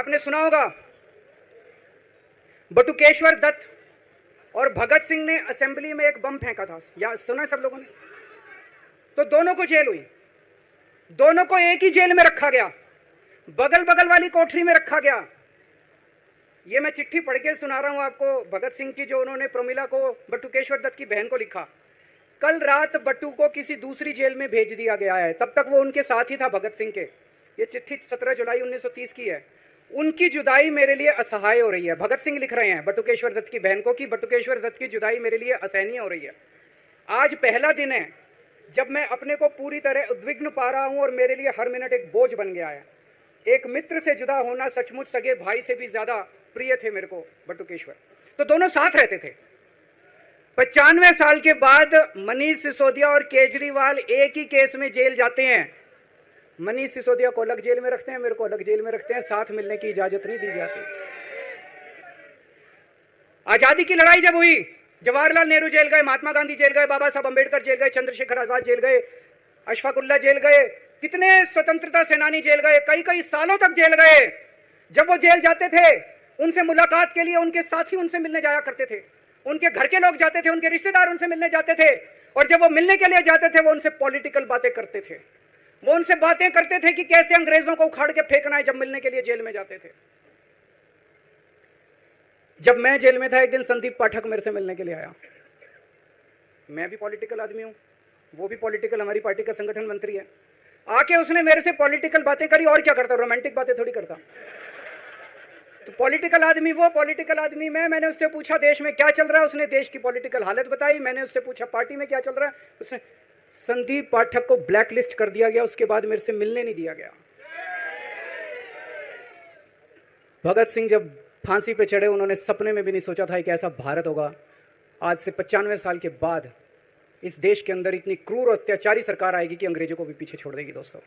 आपने सुना होगा बटुकेश्वर दत्त और भगत सिंह ने असेंबली में एक बम फेंका था, या सुना सब लोगों ने? तो दोनों को जेल हुई, दोनों को एक ही जेल में रखा गया, बगल बगल वाली कोठरी में रखा गया। ये मैं चिट्ठी पढ़ के सुना रहा हूं आपको भगत सिंह की, जो उन्होंने प्रमिला को, बटुकेश्वर दत्त की बहन को लिखा। कल रात बट्टू को किसी दूसरी जेल में भेज दिया गया है, तब तक वो उनके साथ ही था भगत सिंह के। ये चिट्ठी 17 जुलाई 1930 की है। उनकी जुदाई मेरे लिए असहाय हो रही है। भगत सिंह लिख रहे हैं बटुकेश्वर दत्त की बहन को कि बटुकेश्वर दत्त की जुदाई मेरे लिए असहनीय हो रही है। आज पहला दिन है जब मैं अपने को पूरी तरह उद्विग्न पा रहा हूं और मेरे लिए हर मिनट एक बोझ बन गया है। एक मित्र से जुदा होना सचमुच सगे भाई से भी ज्यादा प्रिय थे मेरे को बटुकेश्वर। तो दोनों साथ रहते थे। 95 साल के बाद मनीष सिसोदिया और केजरीवाल एक ही केस में जेल जाते हैं। मनीष सिसोदिया को अलग जेल में रखते हैं, मेरे को अलग जेल में रखते हैं, साथ मिलने की इजाजत नहीं दी जाती। आजादी की लड़ाई जब हुई, जवाहरलाल नेहरू जेल गए, महात्मा गांधी जेल गए, बाबा साहब अंबेडकर जेल गए, चंद्रशेखर आजाद जेल गए, अशफाकुल्ला जेल गए, कितने स्वतंत्रता सेनानी जेल गए, कई कई सालों तक जेल गए। जब वो जेल जाते थे, उनसे मुलाकात के लिए उनके साथी उनसे मिलने जाया करते थे, उनके घर के लोग जाते थे, उनके रिश्तेदार उनसे मिलने जाते थे। और जब वो मिलने के लिए जाते थे, वो उनसे पॉलिटिकल बातें करते थे। वो उनसे बातें करते थे कि कैसे अंग्रेजों को उखाड़ के फेंकना है। जब मिलने के लिए जेल में जाते थे, जब मैं जेल में था, एक दिन संदीप पाठक मेरे से मिलने के लिए आया। मैं भी पॉलिटिकल आदमी हूं, वो भी पॉलिटिकल, हमारी पार्टी का संगठन मंत्री है। आके उसने मेरे से पॉलिटिकल बातें करी। और क्या करता, रोमांटिक बातें थोड़ी करता। तो पॉलिटिकल आदमी वो, पॉलिटिकल आदमी मैं। मैंने उससे पूछा देश में क्या चल रहा है, उसने देश की पॉलिटिकल हालत बताई। मैंने उससे पूछा पार्टी में क्या चल रहा है, उसने संदीप पाठक को ब्लैक लिस्ट कर दिया गया। उसके बाद मेरे से मिलने नहीं दिया गया। भगत सिंह जब फांसी पे चढ़े, उन्होंने सपने में भी नहीं सोचा था कि ऐसा भारत होगा। आज से 95 साल के बाद इस देश के अंदर इतनी क्रूर और अत्याचारी सरकार आएगी कि अंग्रेजों को भी पीछे छोड़ देगी। दोस्तों,